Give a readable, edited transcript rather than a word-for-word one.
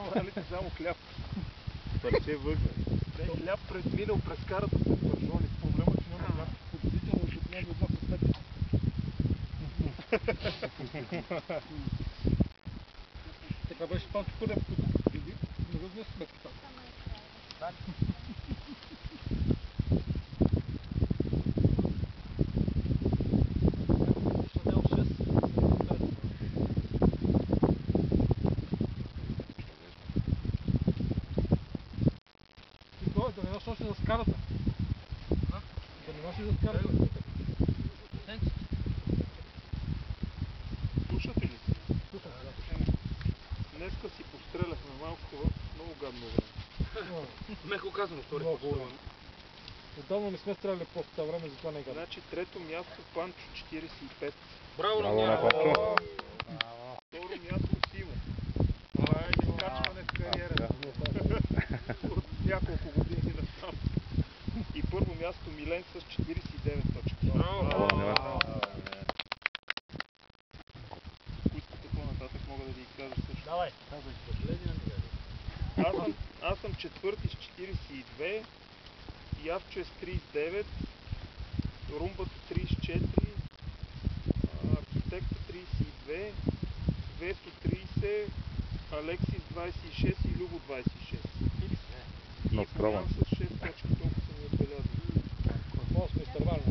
останалите само хляб. Парче въгне. Не, хляб предминал през карата пред пържоли. Проблема е, че няма хляб. Подозрително, защото няма една пред така беше Панчо Кълев тук. Види? Не го вместо сметката. Да не носиш още за скарата. Да не носиш за скарата. Слушате ли? Слушам, да. Днеска си постреляхме малко, много гадно време. Меко казано, втори много път. време. Отдавна не сме стреляли по това време, затова не е гадно. Значи трето място Панчо 45. Браво на Панчо. Второ място Сиво. Това е изкачване в кариерата. От няколко години насам. И първо място Милен с 49 точки. Браво! Ако искате по-нататък, мога да ви кажа също. Давай. Аз съм четвърти с 42, Явчо е с 39, Румбата 34, Архитекта 32, Весо 30, Алексис 26 и Любо 26. И Боян с 6 точки, толкова са ми отбелязали. Какво сме изтървали?